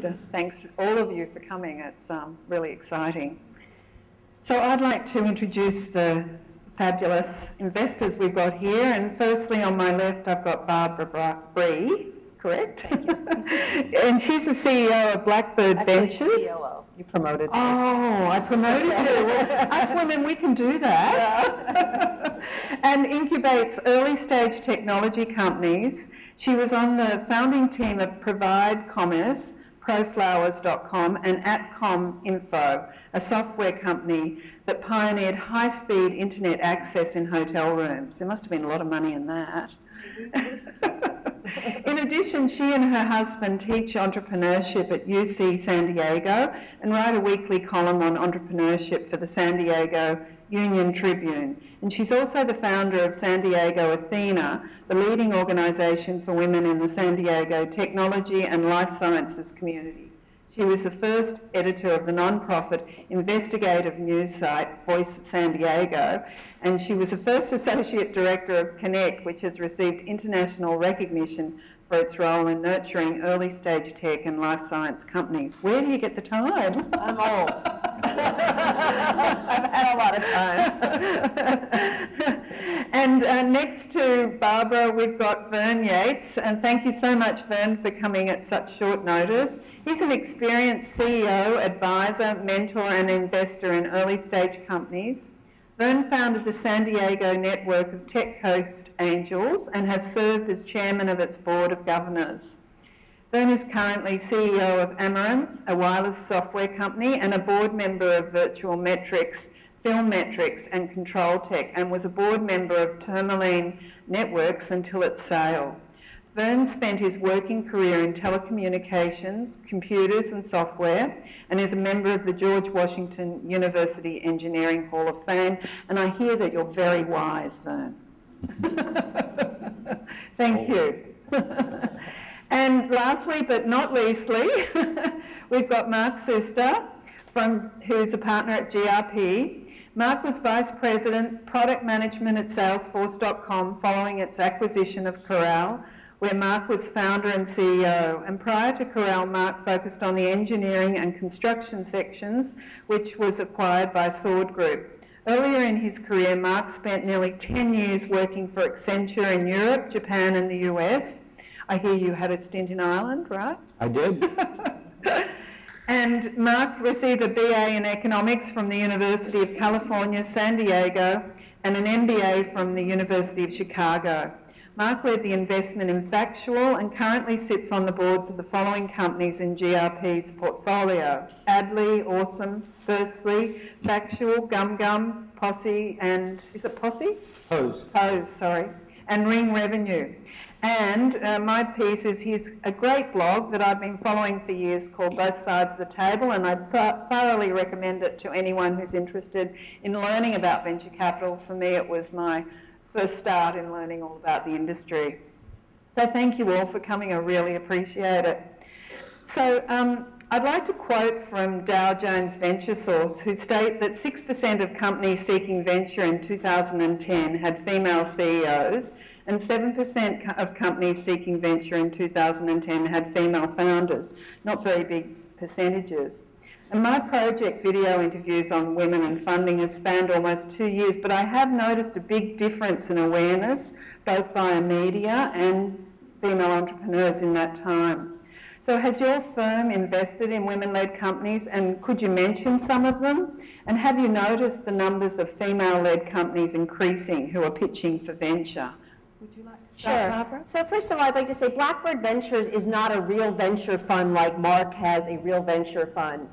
and thanks all of you for coming. It's really exciting. So I'd like to introduce the fabulous investors we've got here. And firstly, on my left, I've got Barbara Bree, correct? And she's the CEO of Blackbird Ventures. COO. You promoted me. Oh, I promoted you. Well, us women, we can do that. Yeah. And incubates early-stage technology companies. She was on the founding team of Provide Commerce, proflowers.com, and AppCom Info, a software company that pioneered high-speed internet access in hotel rooms. There must have been a lot of money in that. In addition, she and her husband teach entrepreneurship at UC San Diego and write a weekly column on entrepreneurship for the San Diego Union Tribune. And she's also the founder of San Diego Athena, the leading organisation for women in the San Diego technology and life sciences community. She was the first editor of the non-profit investigative news site Voice San Diego, and she was the first associate director of Connect, which has received international recognition for its role in nurturing early-stage tech and life science companies. Where do you get the time? I'm old. I've had a lot of time. And next to Barbara, we've got Vern Yates, and thank you so much, Vern, for coming at such short notice. He's an experienced CEO, advisor, mentor, and investor in early-stage companies. Vern founded the San Diego network of Tech Coast Angels and has served as chairman of its board of governors. Vern is currently CEO of Amaranth, a wireless software company, and a board member of Virtual Metrics, Film Metrics, and Control Tech, and was a board member of Tourmaline Networks until its sale. Vern spent his working career in telecommunications, computers and software, and is a member of the George Washington University Engineering Hall of Fame. And I hear that you're very wise, Vern. Thank you. And lastly, but not leastly, we've got Mark Suster, who's a partner at GRP. Mark was Vice President, Product Management at Salesforce.com following its acquisition of Corral, where Mark was founder and CEO. And prior to Corral, Mark focused on the engineering and construction sections, which was acquired by Sword Group. Earlier in his career, Mark spent nearly 10 years working for Accenture in Europe, Japan, and the US. I hear you had a stint in Ireland, right? I did. And Mark received a BA in economics from the University of California, San Diego, and an MBA from the University of Chicago. Mark led the investment in Factual and currently sits on the boards of the following companies in GRP's portfolio: Adley, Awesome, Firstly, Factual, Gum Gum, Posse, and is it Posse? Pose, sorry, and Ring Revenue. And my piece is he's a great blog that I've been following for years called Both Sides of the Table, and I'd thoroughly recommend it to anyone who's interested in learning about venture capital. For me, it was my first start in learning all about the industry. So thank you all for coming. I really appreciate it. So I'd like to quote from Dow Jones Venture Source, who state that 6% of companies seeking venture in 2010 had female CEOs, and 7% of companies seeking venture in 2010 had female founders. Not very big percentages. And my project video interviews on women and funding has spanned almost 2 years, but I have noticed a big difference in awareness, both via media and female entrepreneurs in that time. So has your firm invested in women-led companies, and could you mention some of them? And have you noticed the numbers of female-led companies increasing who are pitching for venture? Would you like to start, Barbara? So first of all, I'd like to say Blackbird Ventures is not a real venture fund like Mark has a real venture fund.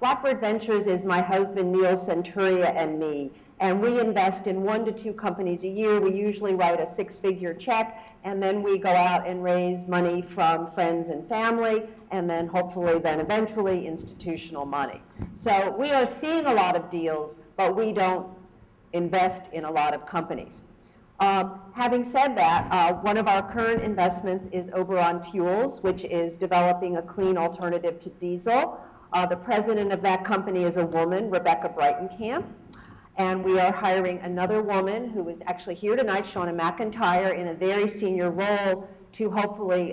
Blackbird Ventures is my husband Neil Centuria and me, and we invest in 1 to 2 companies a year. We usually write a 6-figure check, and then we go out and raise money from friends and family, and then hopefully then eventually institutional money. So we are seeing a lot of deals, but we don't invest in a lot of companies. Having said that, one of our current investments is Oberon Fuels, which is developing a clean alternative to diesel. The president of that company is a woman, Rebecca Breitenkamp, and we are hiring another woman who is actually here tonight, Shauna McIntyre, in a very senior role to hopefully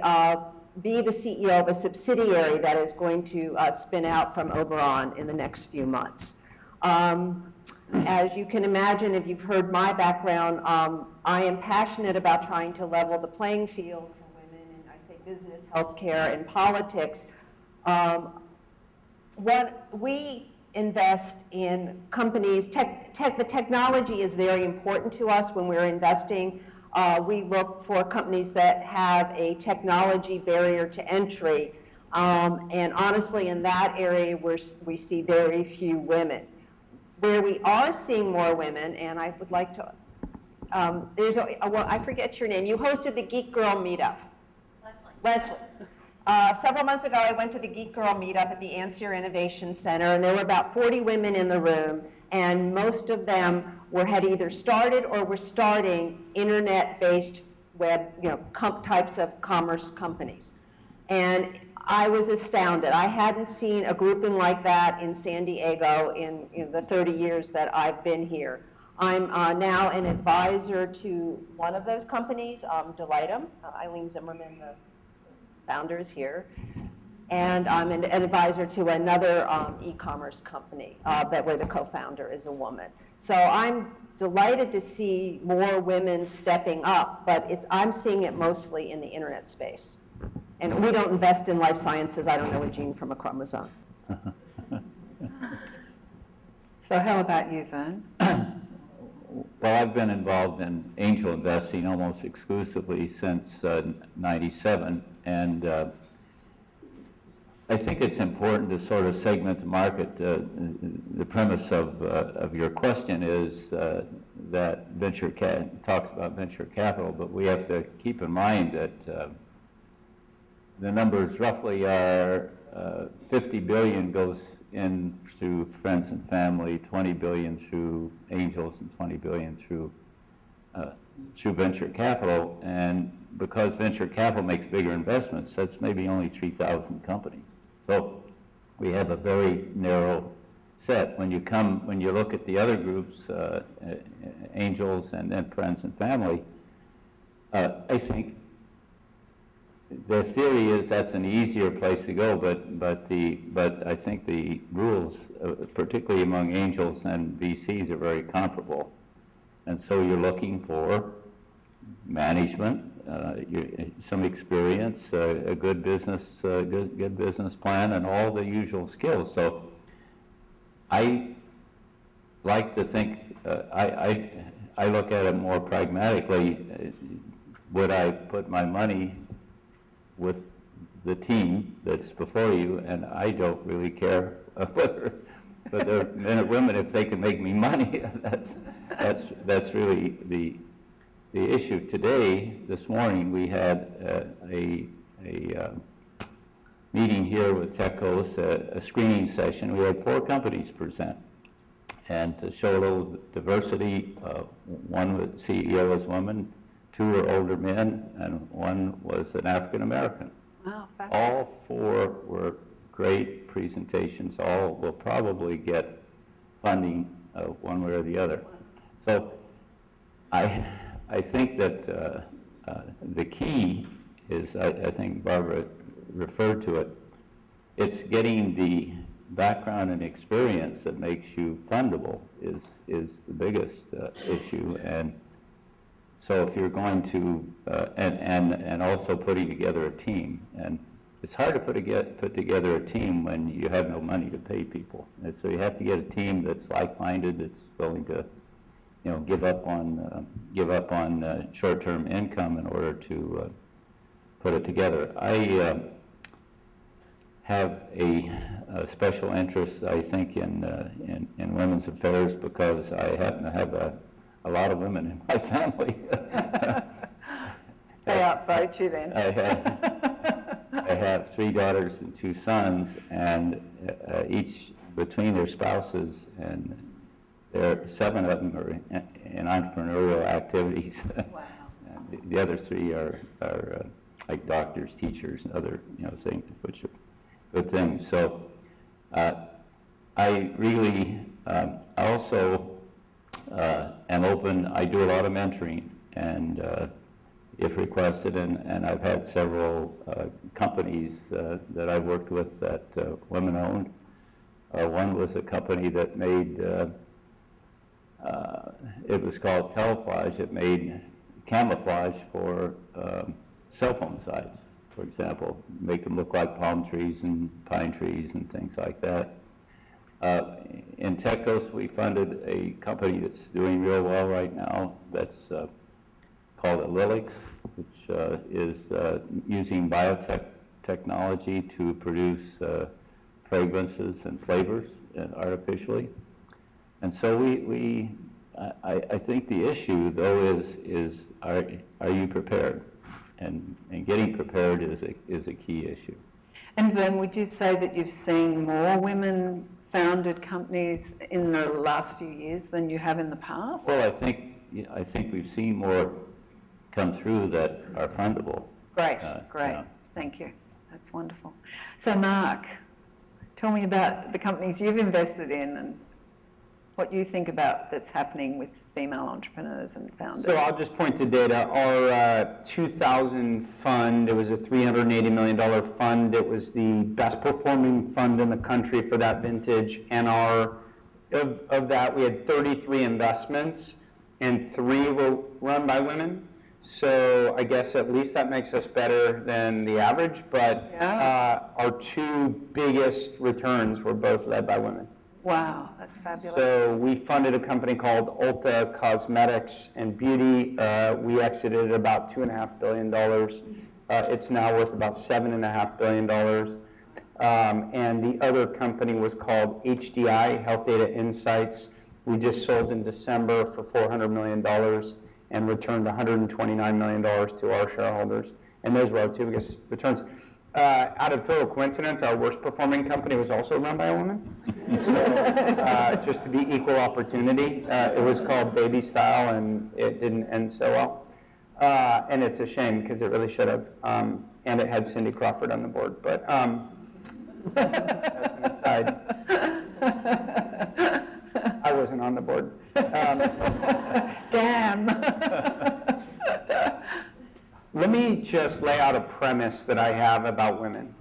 be the CEO of a subsidiary that is going to spin out from Oberon in the next few months. As you can imagine, if you've heard my background, I am passionate about trying to level the playing field for women in, I say, business, healthcare, and politics. What we invest in companies, the technology is very important to us when we're investing. We look for companies that have a technology barrier to entry. And honestly, in that area, we see very few women. Where we are seeing more women, and I would like to, well, I forget your name. You hosted the Geek Girl Meetup. Leslie. Several months ago, I went to the Geek Girl Meetup at the Ancier Innovation Center, and there were about 40 women in the room, and most of them had either started or were starting internet-based web, types of commerce companies. And I was astounded. I hadn't seen a grouping like that in San Diego in the 30 years that I've been here. I'm now an advisor to one of those companies, Delightem. Eileen Zimmerman, the founder, is here. And I'm an advisor to another e-commerce company where the co-founder is a woman. So I'm delighted to see more women stepping up, but I'm seeing it mostly in the internet space. And we don't invest in life sciences. I don't know a gene from a chromosome. So how about you, Vern? Well, I've been involved in angel investing almost exclusively since '97, and I think it's important to sort of segment the market. The premise of your question is that talks about venture capital, but we have to keep in mind that the numbers roughly are 50 billion goes in through friends and family, 20 billion through angels, and 20 billion through venture capital. And because venture capital makes bigger investments, that's maybe only 3,000 companies. So we have a very narrow set. When you look at the other groups, angels and then friends and family, I think the theory is that's an easier place to go, but I think the rules, particularly among angels and VCs, are very comparable. And so you're looking for management, some experience, a good business, good business plan, and all the usual skills. So I like to think, I look at it more pragmatically. Would I put my money with the team that's before you? And I don't really care whether they're men or women, if they can make me money. That's really the issue. Today, this morning, we had a meeting here with TechCos, a screening session. We had 4 companies present, and to show a little diversity, one CEO was a woman, 2 were older men, and 1 was an African American. Wow, all 4 were great presentations. All will probably get funding one way or the other. So I think that the key is, I think Barbara referred to it, it's getting the background and experience that makes you fundable is the biggest issue. And so if you're going to, and also putting together a team, and it's hard to put together a team when you have no money to pay people. And so you have to get a team that's like-minded, that's willing to, give up on short-term income in order to put it together. I have a special interest, I think, in women's affairs because I happen to have a lot of women in my family. They outvote you then. I have 3 daughters and 2 sons, and each between their spouses, and 7 of them are in entrepreneurial activities. Wow. The other 3 are like doctors, teachers, and other things, which are good things. So I really also am open. I do a lot of mentoring, and if requested, and I've had several companies that I've worked with that women-owned. One was a company that made, it was called Teleflage. It made camouflage for cell phone sites, for example, make them look like palm trees and pine trees and things like that. In Techos, we funded a company that's doing real well right now that's called Lilix, which is using biotech technology to produce fragrances and flavors artificially. And so I think the issue, though, is are you prepared? And getting prepared is a key issue. And then would you say that you've seen more women-founded companies in the last few years than you have in the past? Well, I think we've seen more come through that are fundable. Great, great. Yeah. Thank you. That's wonderful. So, Mark, tell me about the companies you've invested in and what you think about that's happening with female entrepreneurs and founders. So I'll just point to data. Our 2000 fund, it was a $380 million fund. It was the best performing fund in the country for that vintage. And of that, we had 33 investments, and 3 were run by women. So I guess at least that makes us better than the average. But yeah. Our 2 biggest returns were both led by women. Wow, that's fabulous. So we funded a company called Ulta Cosmetics and Beauty. We exited at about $2.5 billion. It's now worth about $7.5 billion. And the other company was called HDI, Health Data Insights. We just sold in December for $400 million and returned $129 million to our shareholders. And those were our 2 biggest returns. Out of total coincidence, our worst performing company was also run by a woman. So, just to be equal opportunity, it was called Baby Style, and it didn't end so well. And it's a shame because it really should have. And it had Cindy Crawford on the board. But that's an aside. I wasn't on the board. Damn. Let me just lay out a premise that I have about women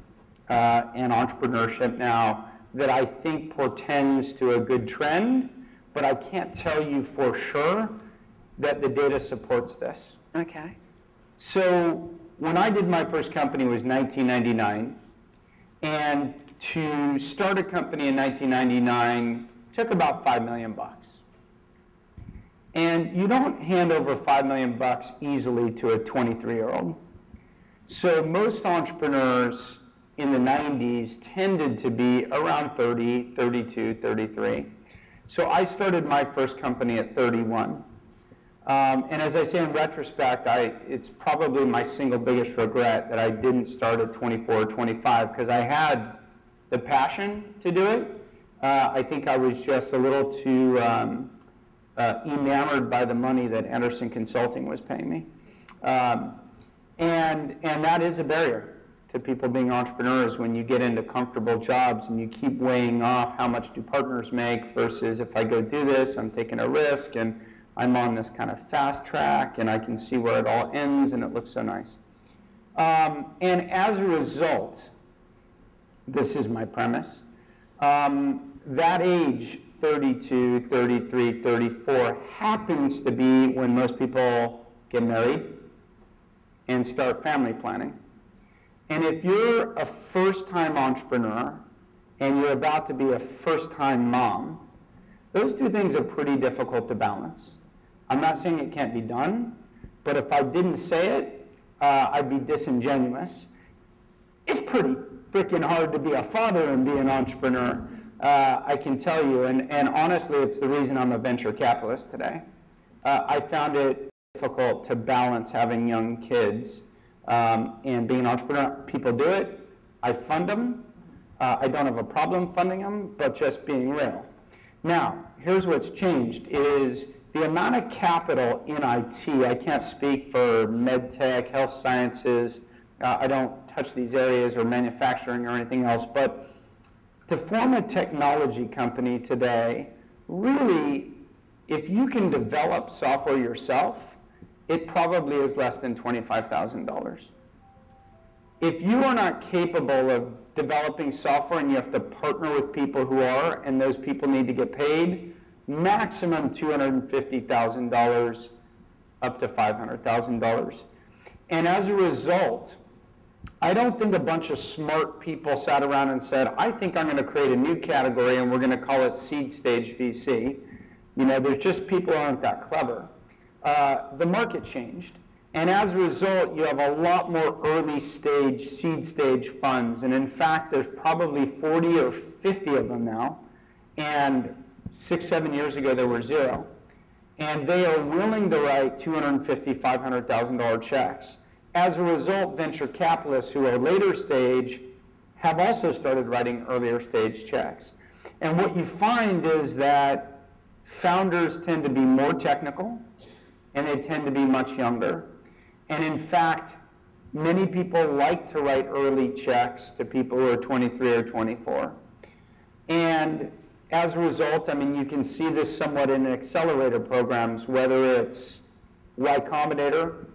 and entrepreneurship now that I think portends to a good trend, but I can't tell you for sure that the data supports this. Okay. So when I did my first company was 1999, and to start a company in 1999 took about $5 million. And you don't hand over $5 million easily to a 23-year-old. So most entrepreneurs in the 90s tended to be around 30, 32, 33. So I started my first company at 31. And as I say in retrospect, it's probably my single biggest regret that I didn't start at 24 or 25 because I had the passion to do it. I think I was just a little too enamored by the money that Anderson Consulting was paying me. And that is a barrier to people being entrepreneurs when you get into comfortable jobs and you keep weighing off how much do partners make versus if I go do this, I'm taking a risk and I'm on this kind of fast track and I can see where it all ends and it looks so nice. And as a result, this is my premise, that age, 32, 33, 34, happens to be when most people get married and start family planning. And if you're a first-time entrepreneur and you're about to be a first-time mom, those 2 things are pretty difficult to balance. I'm not saying it can't be done, but if I didn't say it, I'd be disingenuous. It's pretty freaking hard to be a father and be an entrepreneur. I can tell you, and honestly, it's the reason I'm a venture capitalist today. I found it difficult to balance having young kids and being an entrepreneur. People do it. I fund them. I don't have a problem funding them, but just being real. Now, here's what's changed is the amount of capital in IT. I can't speak for med tech, health sciences. I don't touch these areas or manufacturing or anything else, but to form a technology company today, really, if you can develop software yourself it probably is less than $25,000. If you are not capable of developing software and you have to partner with people who are, and those people need to get paid, maximum $250,000 up to $500,000. And as a result, I don't think a bunch of smart people sat around and said, I think I'm going to create a new category and we're going to call it seed stage VC. You know, there's just people who aren't that clever. The market changed. And as a result, you have a lot more early stage, seed stage funds. And in fact, there's probably 40 or 50 of them now. And 6-7 years ago, there were 0. And they are willing to write $250,000, $500,000 checks. As a result, venture capitalists who are later stage have also started writing earlier stage checks. And what you find is that founders tend to be more technical, and they tend to be much younger. And in fact, many people like to write early checks to people who are 23 or 24. And as a result, I mean, you can see this somewhat in accelerator programs, whether it's Y Combinator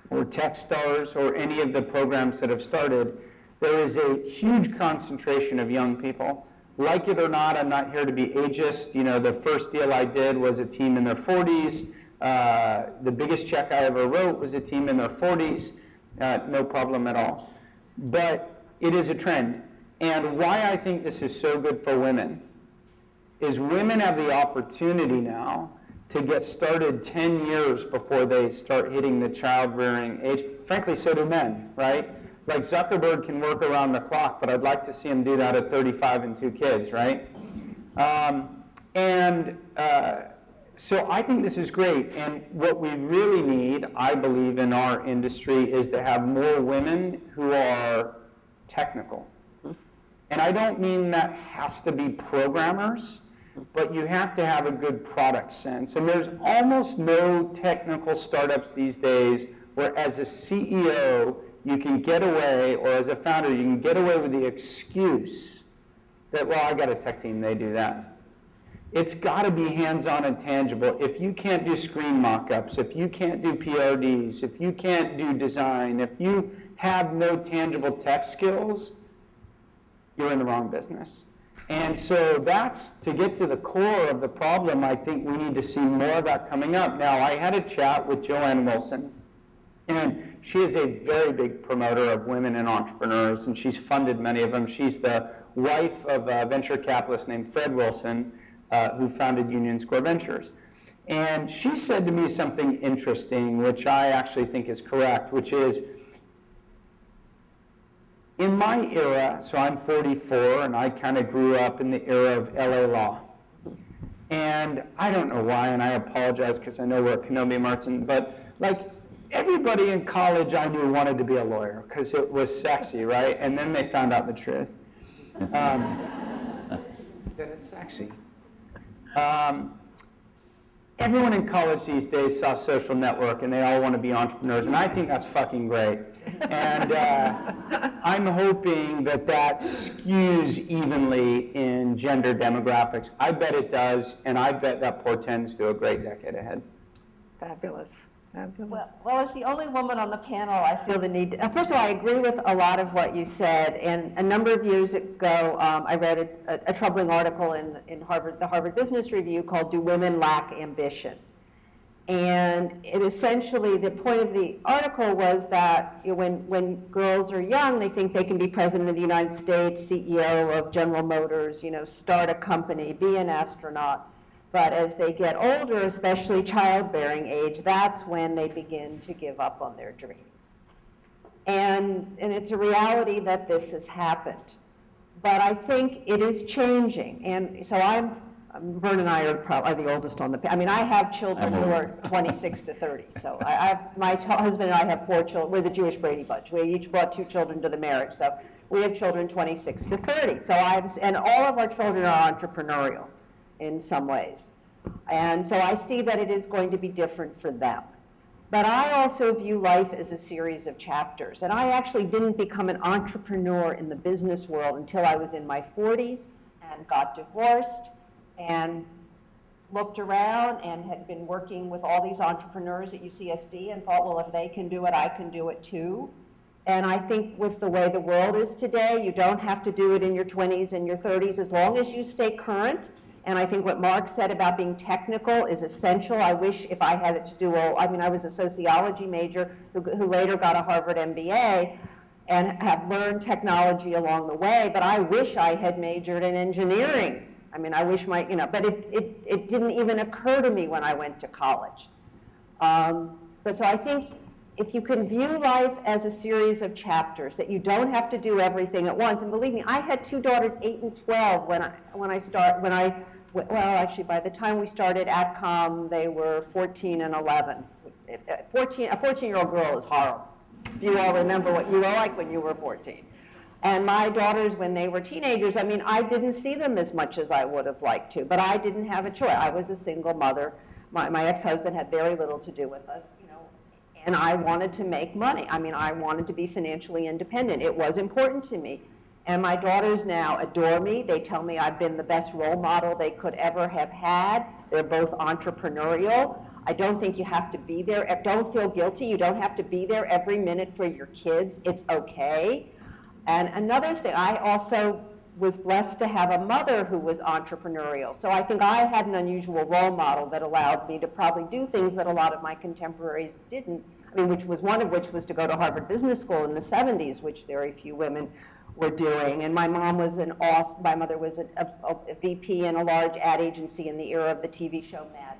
or Techstars or any of the programs that have started. There is a huge concentration of young people. Like it or not, I'm not here to be ageist. You know, the first deal I did was a team in their 40s. The biggest check I ever wrote was a team in their 40s. No problem at all. But it is a trend. And why I think this is so good for women is women have the opportunity now to get started 10 years before they start hitting the child-rearing age. Frankly, so do men, right? Like Zuckerberg can work around the clock, but I'd like to see him do that at 35 and 2 kids, right? So I think this is great. And what we really need, I believe, in our industry is to have more women who are technical. And I don't mean that has to be programmers, but you have to have a good product sense. And there's almost no technical startups these days where as a CEO, you can get away, or as a founder, you can get away with the excuse that, well, I got a tech team, they do that. It's got to be hands-on and tangible. If you can't do screen mock-ups, if you can't do PRDs, if you can't do design, if you have no tangible tech skills, you're in the wrong business. And so that's, to get to the core of the problem, I think we need to see more of that coming up. Now, I had a chat with Joanne Wilson, and she is a very big promoter of women and entrepreneurs, and she's funded many of them. She's the wife of a venture capitalist named Fred Wilson, who founded Union Square Ventures. And she said to me something interesting, which I actually think is correct, which is, in my era, so I'm 44, and I kind of grew up in the era of LA law. And I don't know why, and I apologize because I know we're at Kenobi Martin, but like everybody in college I knew wanted to be a lawyer because it was sexy, right? And then they found out the truth. That it's sexy. Everyone in college these days saw Social Network, and they all want to be entrepreneurs, and I think that's fucking great. And I'm hoping that that skews evenly in gender demographics. I bet it does, and I bet that portends to a great decade ahead. Fabulous. Fabulous. Well, as the only woman on the panel, I feel the need to, first of all, I agree with a lot of what you said. And a number of years ago, I read a troubling article in the Harvard Business Review called "Do Women Lack Ambition?" And it essentially, the point of the article was that when girls are young, they think they can be president of the United States, CEO of General Motors, start a company, be an astronaut. But as they get older, especially childbearing age, that's when they begin to give up on their dreams. And it's a reality that this has happened. But I think it is changing. And so Vern and I are the oldest on the panel. I mean, I have children who are 26 to 30. So my husband and I have 4 children. We're the Jewish Brady Bunch. We each brought 2 children to the marriage. So we have children 26 to 30. And all of our children are entrepreneurial in some ways. And so I see that it is going to be different for them. But I also view life as a series of chapters. And I actually didn't become an entrepreneur in the business world until I was in my 40s and got divorced and looked around and had been working with all these entrepreneurs at UCSD and thought, well, if they can do it, I can do it too. And I think with the way the world is today, you don't have to do it in your 20s and your 30s as long as you stay current. And I think what Mark said about being technical is essential. I wish if I had it to do, I was a sociology major who later got a Harvard MBA and have learned technology along the way, but I wish I had majored in engineering. I mean, I wish but it didn't even occur to me when I went to college. But so I think if you can view life as a series of chapters, that you don't have to do everything at once. And believe me, I had two daughters, 8 and 12, actually, by the time we started AtCom, they were 14 and 11. A 14-year-old girl is horrible. If you all remember what you were like when you were 14. And my daughters, when they were teenagers, I mean, I didn't see them as much as I would have liked to, but I didn't have a choice. I was a single mother. My ex-husband had very little to do with us, and I wanted to make money. I mean, I wanted to be financially independent. It was important to me. And my daughters now adore me. They tell me I've been the best role model they could ever have had. They're both entrepreneurial. I don't think you have to be there. Don't feel guilty. You don't have to be there every minute for your kids. It's okay. And another thing, I also was blessed to have a mother who was entrepreneurial. So I think I had an unusual role model that allowed me to probably do things that a lot of my contemporaries didn't. I mean, one of which was to go to Harvard Business School in the 70s, which very few women were doing. And my mom was my mother was a VP in a large ad agency in the era of the TV show Mad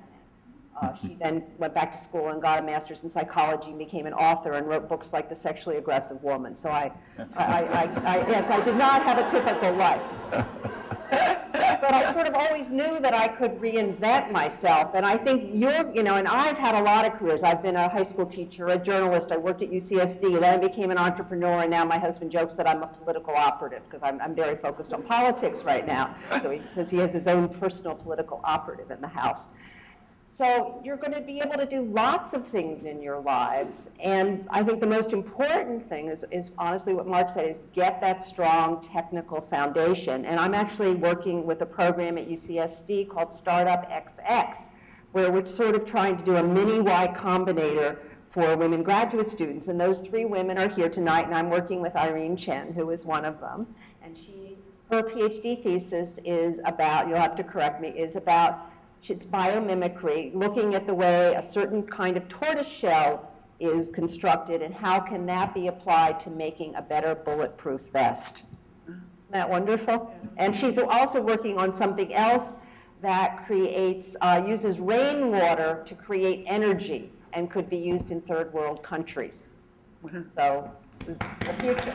Men. She then went back to school and got a master's in psychology and became an author and wrote books like The Sexually Aggressive Woman. So yes, I did not have a typical life. But I sort of always knew that I could reinvent myself. And I think and I've had a lot of careers. I've been a high school teacher, a journalist. I worked at UCSD. Then I became an entrepreneur. And now my husband jokes that I'm a political operative because I'm very focused on politics right now. Because he has his own personal political operative in the house. So you're going to be able to do lots of things in your lives. And I think the most important thing is honestly what Mark said, is get that strong technical foundation. And I'm actually working with a program at UCSD called Startup XX, where we're sort of trying to do a mini Y Combinator for women graduate students. And those 3 women are here tonight, and I'm working with Irene Chen, who is one of them. And her PhD thesis is about, you'll have to correct me, is about it's biomimicry, looking at the way a certain kind of tortoise shell is constructed and how can that be applied to making a better bulletproof vest. Isn't that wonderful? And she's also working on something else that uses rainwater to create energy and could be used in third world countries. So this is the future.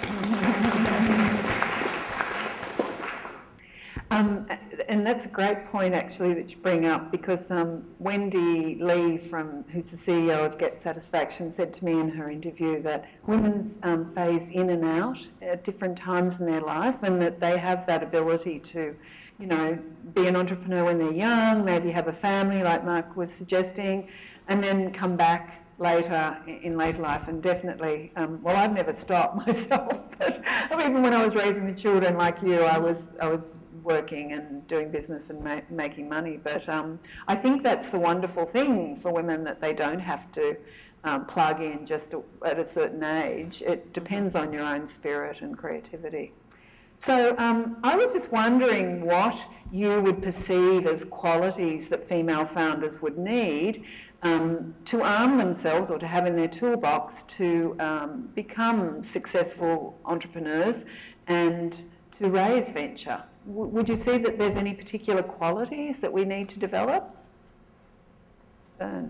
And that's a great point, actually, that you bring up, because Wendy Lee, who's the CEO of Get Satisfaction, said to me in her interview that women's phase in and out at different times in their life, and that they have that ability to, be an entrepreneur when they're young, maybe have a family, like Mark was suggesting, and then come back later in later life. And definitely, well, I've never stopped myself, but even when I was raising the children like you, I was working and doing business and making money. But I think that's the wonderful thing for women, that they don't have to plug in just at a certain age. It depends on your own spirit and creativity. So I was just wondering what you would perceive as qualities that female founders would need to arm themselves or to have in their toolbox to become successful entrepreneurs and to raise venture. Would you see that there's any particular qualities that we need to develop? I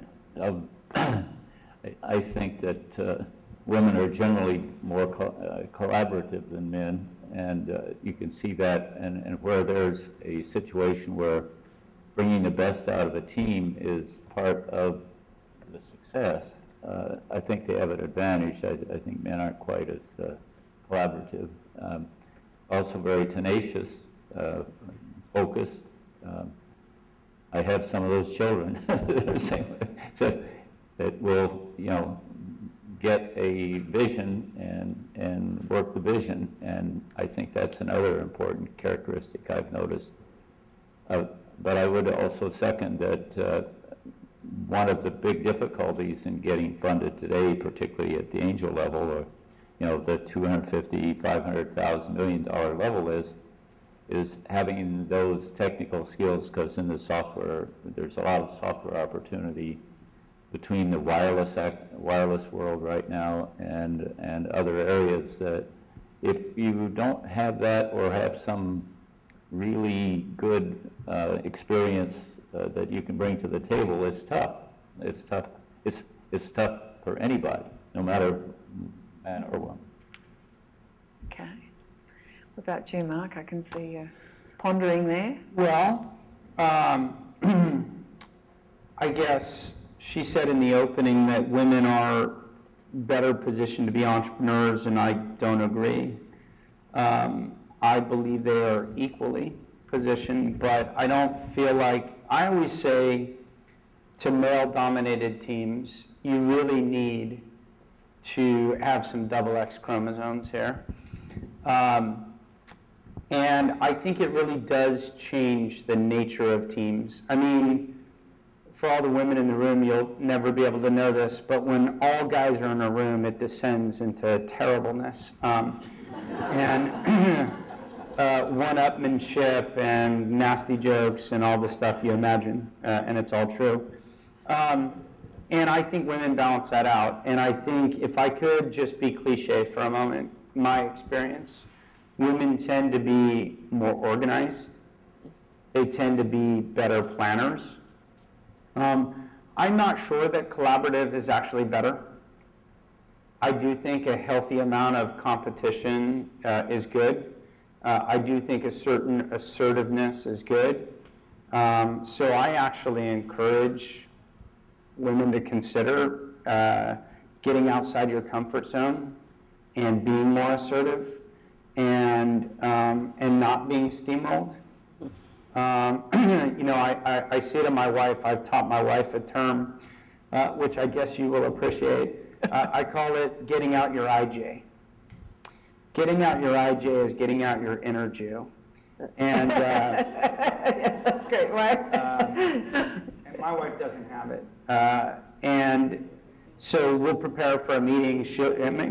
think that women are generally more collaborative than men, and you can see that, and where there's a situation where bringing the best out of a team is part of the success, I think they have an advantage. I think men aren't quite as collaborative. Also very tenacious, focused. I have some of those children that will, get a vision and work the vision, and I think that's another important characteristic I've noticed But I would also second that one of the big difficulties in getting funded today, particularly at the angel level, or the $250,000, $500,000, $1 million level, is having those technical skills, because in the software, there's a lot of software opportunity between the wireless world right now and other areas that if you don't have that or have some really good experience that you can bring to the table, it's tough. It's tough. It's tough for anybody, no matter man or woman. Okay. What about you, Mark? I can see you pondering there. Well, I guess she said in the opening that women are better positioned to be entrepreneurs, and I don't agree. I believe they are equally positioned, but I don't feel like, I always say to male-dominated teams, you really need to have some double X chromosomes here. And I think it really does change the nature of teams. I mean, for all the women in the room, you'll never be able to know this, but when all guys are in a room, it descends into terribleness. And one-upmanship and nasty jokes and all the stuff you imagine, and it's all true. And I think women balance that out. And I think if I could just be cliche for a moment, my experience, women tend to be more organized. They tend to be better planners. I'm not sure that collaborative is actually better. I do think a healthy amount of competition is good. I do think a certain assertiveness is good. So I actually encourage women to consider getting outside your comfort zone and being more assertive and not being steamrolled. I say to my wife, I've taught my wife a term, which I guess you will appreciate. I call it getting out your IJ. Getting out your IJ is getting out your inner Jew. And Yes, that's great, right? and my wife doesn't have it. And so we'll prepare for a meeting.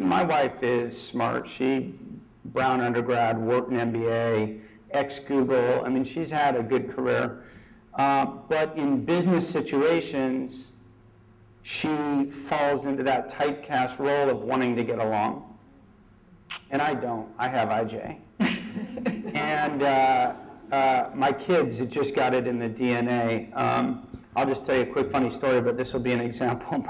My wife is smart. She, Brown undergrad, worked in MBA, ex-Google. I mean, she's had a good career. But in business situations, she falls into that typecast role of wanting to get along. And I don't. I have IJ. And my kids just got it in the DNA. I'll just tell you a quick funny story, but this will be an example.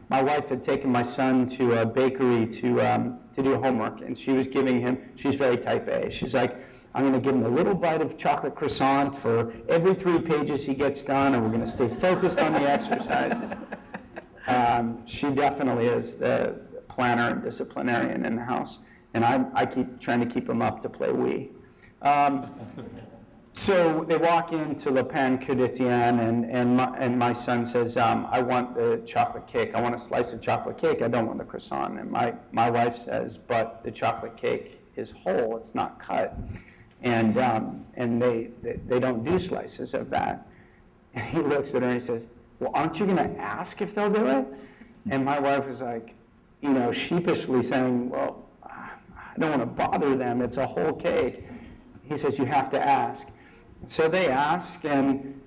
My wife had taken my son to a bakery to do homework, and she was giving him, she's very type A. She's like, I'm going to give him a little bite of chocolate croissant for every 3 pages he gets done, and we're going to stay focused on the exercises. She definitely is the planner and disciplinarian in the house, and I keep trying to keep him up to play Wii. So they walk into Le Pain Quotidien, and my son says, I want the chocolate cake. I want a slice of chocolate cake. I don't want the croissant. And my wife says, but the chocolate cake is whole. It's not cut. And they don't do slices of that. And he looks at her and he says, well, aren't you going to ask if they'll do it? And my wife is like, sheepishly saying, well, I don't want to bother them. It's a whole cake. He says, you have to ask. So they ask, and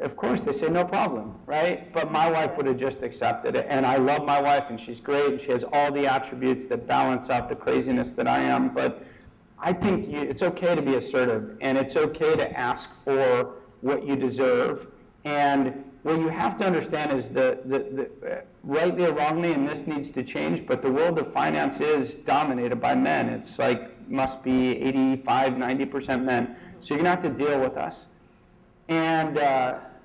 of course they say no problem, right? But my wife would have just accepted it. And I love my wife, and she's great, and she has all the attributes that balance out the craziness that I am. But I think it's okay to be assertive, and it's okay to ask for what you deserve. And what you have to understand is that rightly or wrongly, and this needs to change, but the world of finance is dominated by men. It's like, must be 85, 90% men. So you're going to have to deal with us. And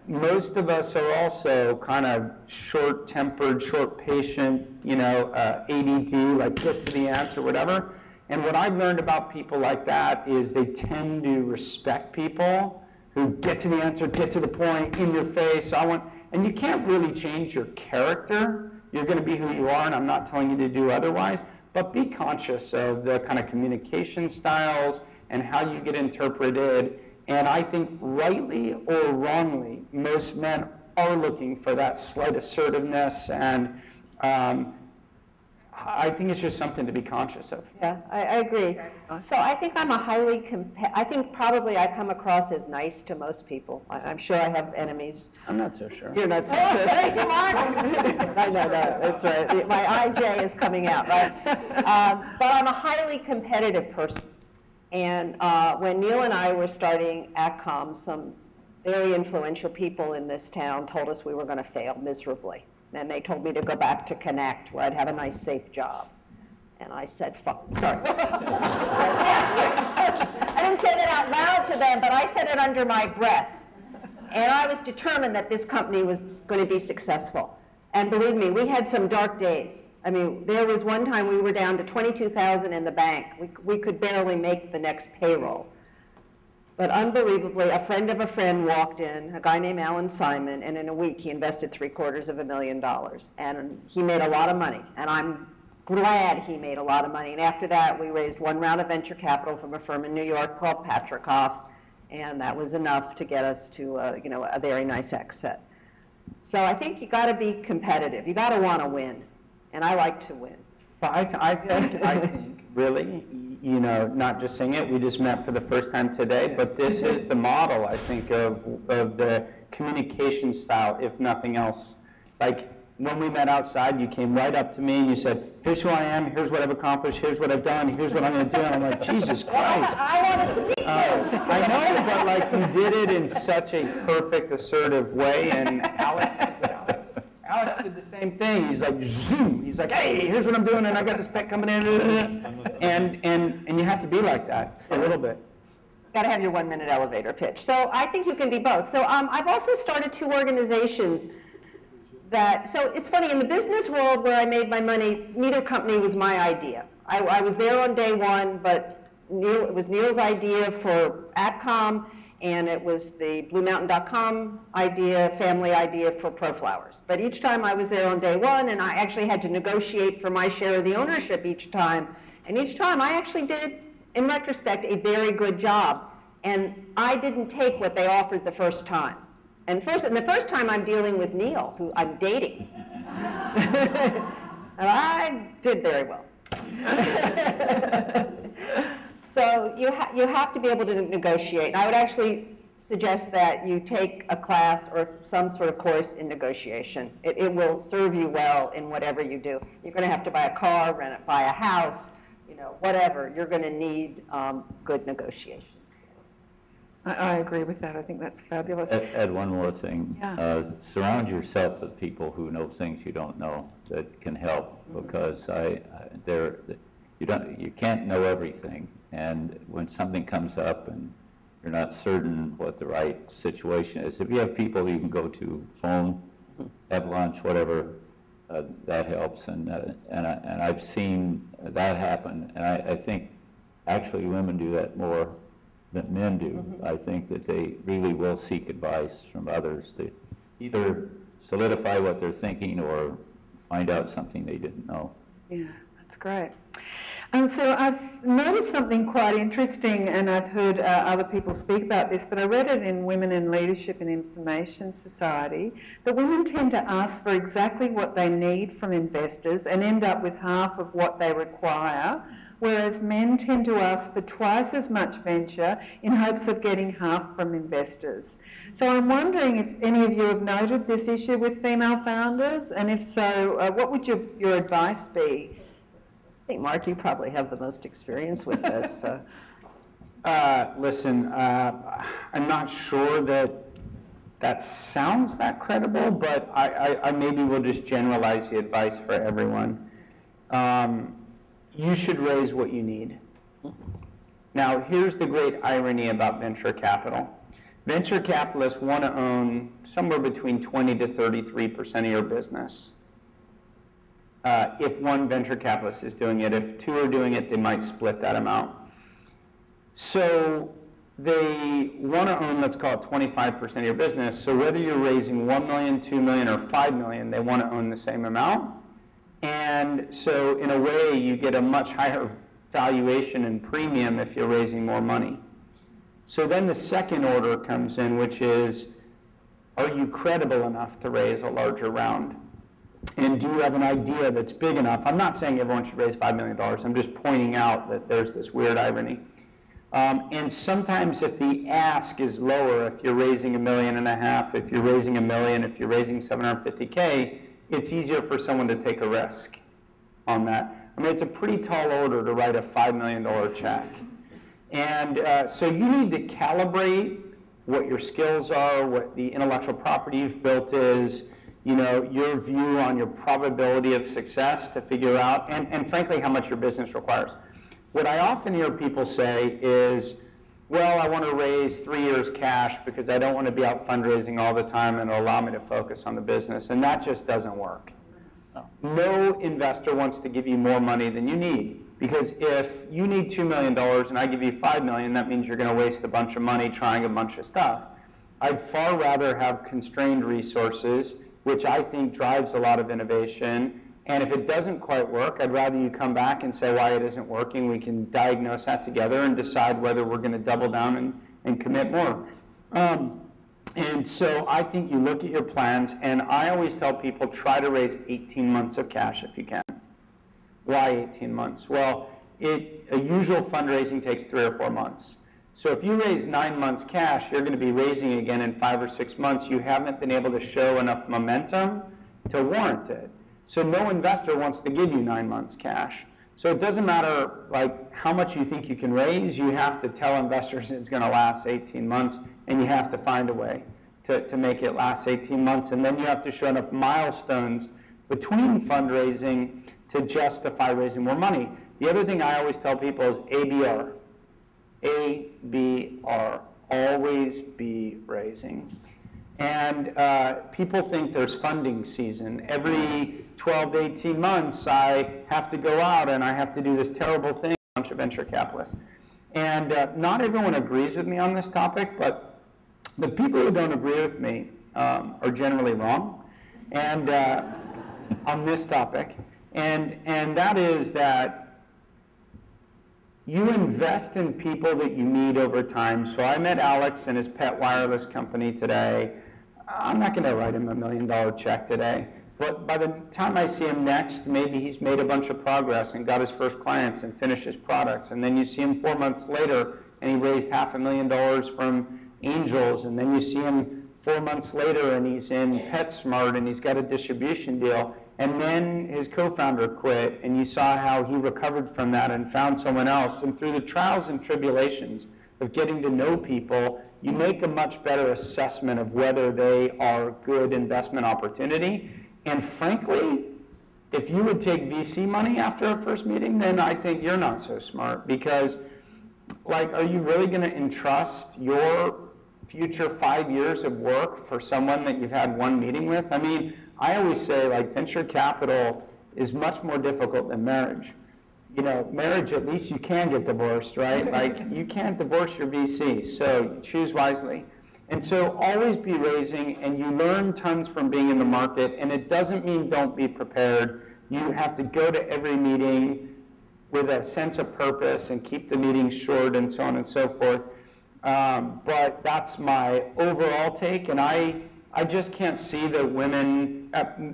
most of us are also kind of short-tempered, short-patient, ADD, like get to the answer, whatever. And what I've learned about people like that is they tend to respect people who get to the answer, get to the point, in your face. And you can't really change your character. You're going to be who you are, and I'm not telling you to do otherwise. But be conscious of the kind of communication styles and how you get interpreted. And I think rightly or wrongly, most men are looking for that slight assertiveness, and I think it's just something to be conscious of. Yeah, I agree. So I think I'm a highly, I think probably I come across as nice to most people. I'm sure I have enemies. I'm not so sure. You're not so sure. Thank you, Mark. I know that, that's right. My IJ is coming out, right? But I'm a highly competitive person. And when Neil and I were starting ACCOM, some very influential people in this town told us we were going to fail miserably. And they told me to go back to Connect, where I'd have a nice, safe job. And I said, fuck, sorry. I didn't say that out loud to them, but I said it under my breath. And I was determined that this company was going to be successful. And believe me, we had some dark days. I mean, there was one time we were down to $22,000 in the bank. We could barely make the next payroll. But unbelievably, a friend of a friend walked in, a guy named Alan Simon, and in a week he invested $750,000. And he made a lot of money, and I'm glad he made a lot of money. And after that, we raised one round of venture capital from a firm in New York called Patrickhoff, and that was enough to get us to a very nice exit. So I think you got to be competitive. You got to want to win, and I like to win. But I think really, not just saying it, we just met for the first time today, but this is the model, I think, of the communication style, if nothing else. Like, when we met outside, you came right up to me and you said, here's who I am, here's what I've accomplished, here's what I've done, here's what I'm going to do. And I'm like, Jesus Christ. I wanted to meet you. I know, but like, you did it in such a perfect, assertive way, and Alex did the same thing. He's like, zoom. He's like, hey, here's what I'm doing, and I got this pet coming in. And you have to be like that a little bit. Got to have your 1-minute elevator pitch. So I think you can be both. So I've also started 2 organizations so it's funny, in the business world where I made my money, neither company was my idea. I was there on day one, but it was Neil's idea for ACCOM, and it was the BlueMountain.com idea, family idea for ProFlowers. But each time I was there on day one, and I actually had to negotiate for my share of the ownership each time. And each time I actually did, in retrospect, a very good job. And I didn't take what they offered the first time. And the first time I'm dealing with Neil, who I'm dating. And I did very well. So you have to be able to negotiate. And I would actually suggest that you take a class or some sort of course in negotiation. It will serve you well in whatever you do. You're going to have to buy a car, buy a house, whatever. You're going to need good negotiation skills. I agree with that. I think that's fabulous. Add one more thing. Yeah. Surround yourself with people who know things you don't know that can help, because you can't know everything. And when something comes up and you're not certain what the right situation is, if you have people you can go to, phone, have lunch, whatever, that helps. And I've seen that happen. And I think actually women do that more than men do. I think that they really will seek advice from others to either solidify what they're thinking or find out something they didn't know. Yeah, that's great. So I've noticed something quite interesting, and I've heard other people speak about this, but I read it in Women in Leadership and Information Society, that women tend to ask for exactly what they need from investors and end up with half of what they require, whereas men tend to ask for twice as much venture in hopes of getting half from investors. So I'm wondering if any of you have noted this issue with female founders, and if so, what would your advice be? I think, Mark, you probably have the most experience with this. Listen, I'm not sure that sounds that credible, but I maybe will just generalize the advice for everyone. You should raise what you need. Now, here's the great irony about venture capital. Venture capitalists want to own somewhere between 20 to 33% of your business. If one venture capitalist is doing it. If 2 are doing it, they might split that amount. So they want to own, let's call it 25% of your business. So whether you're raising $1 million, $2 million, or $5 million, they want to own the same amount. And so in a way, you get a much higher valuation and premium if you're raising more money. So then the second order comes in, which is, are you credible enough to raise a larger round? And do you have an idea that's big enough? I'm not saying everyone should raise $5 million. I'm just pointing out that there's this weird irony. And sometimes if the ask is lower, if you're raising $1.5 million, if you're raising $1 million, if you're raising $750K, it's easier for someone to take a risk on that. I mean, it's a pretty tall order to write a $5 million check. And so you need to calibrate what your skills are, what the intellectual property you've built is, you know, your view on your probability of success to figure out, and frankly, how much your business requires. What I often hear people say is, well, I want to raise 3 years cash because I don't want to be out fundraising all the time and it'll allow me to focus on the business, and that just doesn't work. No investor wants to give you more money than you need, because if you need $2 million and I give you $5 million, that means you're going to waste a bunch of money trying a bunch of stuff. I'd far rather have constrained resources, which I think drives a lot of innovation. And if it doesn't quite work, I'd rather you come back and say why it isn't working. We can diagnose that together and decide whether we're going to double down and commit more. And so I think you look at your plans, and I always tell people try to raise 18 months of cash if you can. Why 18 months? Well, a usual fundraising takes 3 or 4 months. So if you raise 9 months cash, you're going to be raising again in 5 or 6 months. You haven't been able to show enough momentum to warrant it. So no investor wants to give you 9 months cash. So it doesn't matter like how much you think you can raise. You have to tell investors it's going to last 18 months, and you have to find a way to make it last 18 months. And then you have to show enough milestones between fundraising to justify raising more money. The other thing I always tell people is ABR. ABR. Always be raising. And people think there's funding season. Every 12 to 18 months, I have to go out and I have to do this terrible thing with a bunch of venture capitalists. And not everyone agrees with me on this topic, but the people who don't agree with me are generally wrong and on this topic. And that is that you invest in people that you need over time. So I met Alex and his pet wireless company today. I'm not going to write him $1 million check today. But by the time I see him next, maybe he's made a bunch of progress and got his first clients and finished his products. And then you see him 4 months later and he raised $500,000 from angels. And then you see him 4 months later and he's in PetSmart and he's got a distribution deal. And then his co-founder quit, and you saw how he recovered from that and found someone else. And through the trials and tribulations of getting to know people, you make a much better assessment of whether they are good investment opportunity. And frankly, if you would take VC money after a first meeting, then I think you're not so smart, because like, are you really going to entrust your future 5 years of work for someone that you've had one meeting with? I mean, I always say, like, venture capital is much more difficult than marriage. You know, marriage, at least you can get divorced, right? Like, you can't divorce your VC, so choose wisely. And so always be raising, and you learn tons from being in the market, and it doesn't mean don't be prepared. You have to go to every meeting with a sense of purpose and keep the meetings short and so on and so forth. But that's my overall take, and I just can't see that women,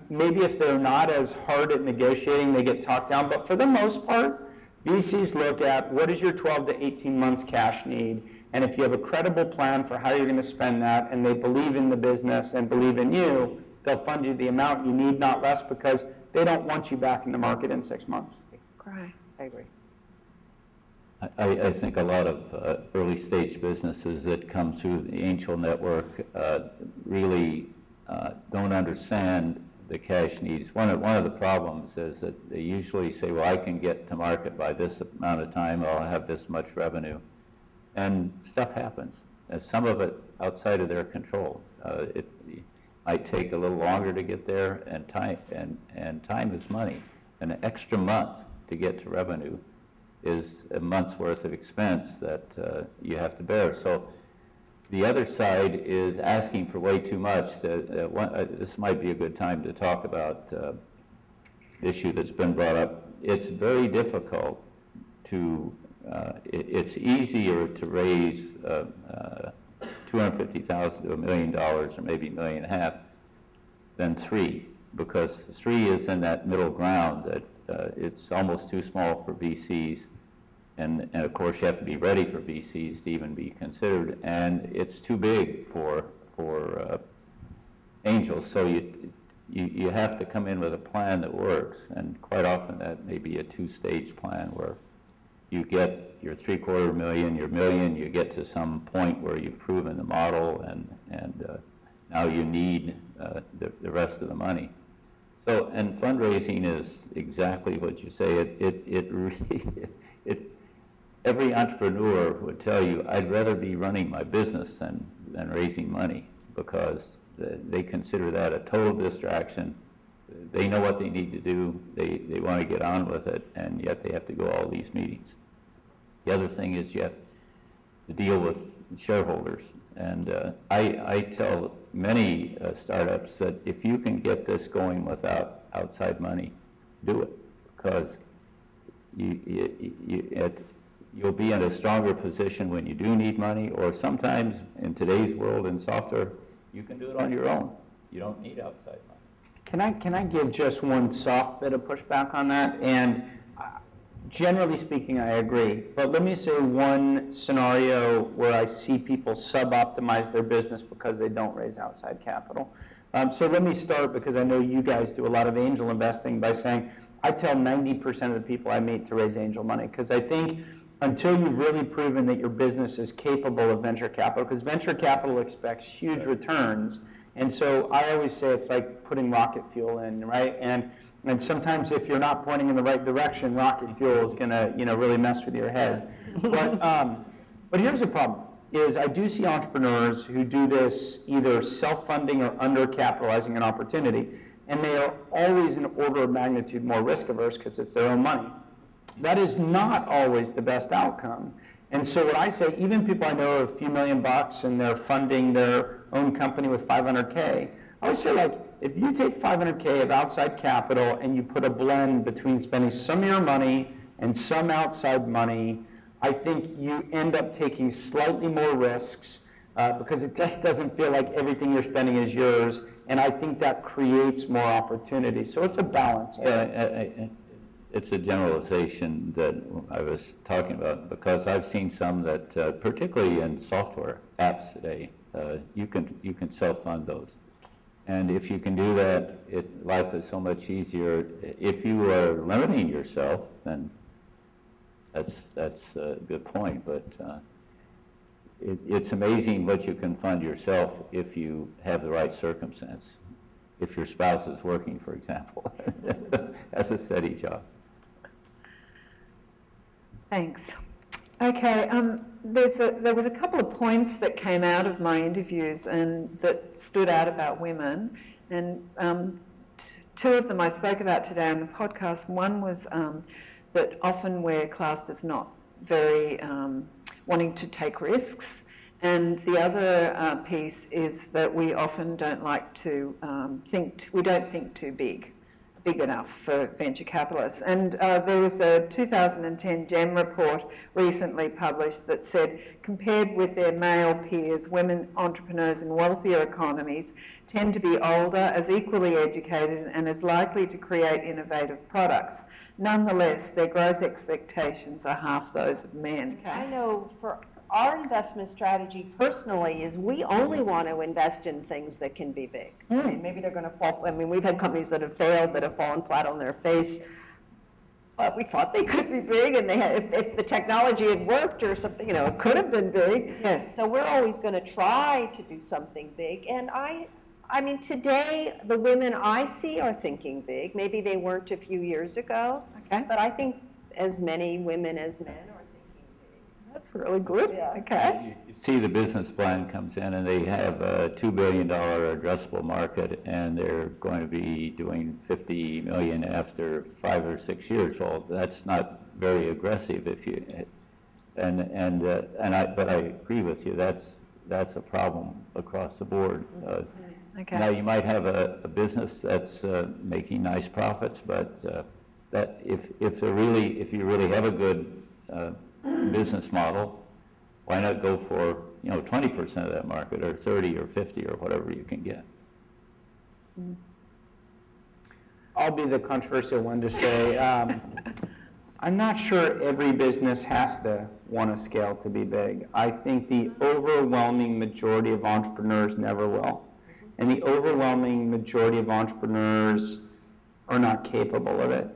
maybe if they're not as hard at negotiating, they get talked down. But for the most part, VCs look at what is your 12 to 18 months cash need, and if you have a credible plan for how you're going to spend that, and they believe in the business and believe in you, they'll fund you the amount you need, not less, because they don't want you back in the market in 6 months. Great. I agree. I think a lot of early stage businesses that come through the angel network really don't understand the cash needs. One of the problems is that they usually say, well, I can get to market by this amount of time, or I'll have this much revenue. And stuff happens. And some of it outside of their control. It might take a little longer to get there, and time is money. An extra month to get to revenue is a month's worth of expense that you have to bear. So the other side is asking for way too much. This might be a good time to talk about the issue that's been brought up. It's very difficult to it's easier to raise $250,000 to $1 million or maybe $1.5 million than 3, because 3 is in that middle ground that it's almost too small for VCs, and of course you have to be ready for VCs to even be considered, and it's too big for angels. So you have to come in with a plan that works, and quite often that may be a 2-stage plan where you get your $750,000, your $1 million, you get to some point where you've proven the model, and now you need the rest of the money. So, and fundraising is exactly what you say. It really, every entrepreneur would tell you, I'd rather be running my business than raising money, because they consider that a total distraction. They know what they need to do. They want to get on with it, and yet they have to go to all these meetings. The other thing is you have to deal with shareholders. And I tell many startups that if you can get this going without outside money, do it, because you'll be in a stronger position when you do need money, or sometimes in today's world in software, you can do it on your own. You don't need outside money. Can I give just one soft bit of pushback on that? And generally speaking, I agree. But let me say one scenario where I see people sub-optimize their business because they don't raise outside capital. So let me start, because I know you guys do a lot of angel investing, by saying I tell 90% of the people I meet to raise angel money, because I think until you've really proven that your business is capable of venture capital, because venture capital expects huge returns. And so I always say it's like putting rocket fuel in, right? And sometimes if you're not pointing in the right direction, rocket fuel is going to, really mess with your head. But here's the problem, is I do see entrepreneurs who do this either self-funding or under-capitalizing an opportunity, and they are always an order of magnitude more risk-averse because it's their own money. That is not always the best outcome. And so what I say, even people I know are a few $1,000,000 and they're funding their own company with $500K, I always say, like, if you take $500K of outside capital and you put a blend between spending some of your money and some outside money, I think you end up taking slightly more risks because it just doesn't feel like everything you're spending is yours, and I think that creates more opportunity. So it's a balance. It's a generalization that I was talking about, because I've seen some that, particularly in software apps today, you can self-fund those. And if you can do that, life is so much easier. If you are limiting yourself, then that's a good point. But it's amazing what you can fund yourself if you have the right circumstance. If your spouse is working, for example, that's a steady job. Thanks. Okay, there was a couple of points that came out of my interviews and that stood out about women, and 2 of them I spoke about today on the podcast. One was that often we're classed as not very wanting to take risks, and the other piece is that we often don't like to think too big enough for venture capitalists. And there was a 2010 GEM report recently published that said, compared with their male peers, women entrepreneurs in wealthier economies tend to be older, as equally educated, and as likely to create innovative products. Nonetheless, their growth expectations are half those of men. Okay. I know for our investment strategy personally is we only want to invest in things that can be big. Okay, maybe they're going to fall. I mean, we've had companies that have failed, that have fallen flat on their face, but we thought they could be big, and they had, if the technology had worked or something, it could have been big. Yes. So we're always going to try to do something big. And I mean, today the women I see are thinking big. Maybe they weren't a few years ago. Okay. But I think as many women as men are. That's really good. Yeah. Okay. You see the business plan comes in, and they have a $2 billion addressable market, and they're going to be doing $50 million after 5 or 6 years. Well, that's not very aggressive if you. But I agree with you. That's a problem across the board. Okay. Now you might have a business that's making nice profits, but that if you really have a good business model, why not go for, 20% of that market, or 30 or 50 or whatever you can get? I'll be the controversial one to say, I'm not sure every business has to want to scale to be big. I think the overwhelming majority of entrepreneurs never will. And the overwhelming majority of entrepreneurs are not capable of it.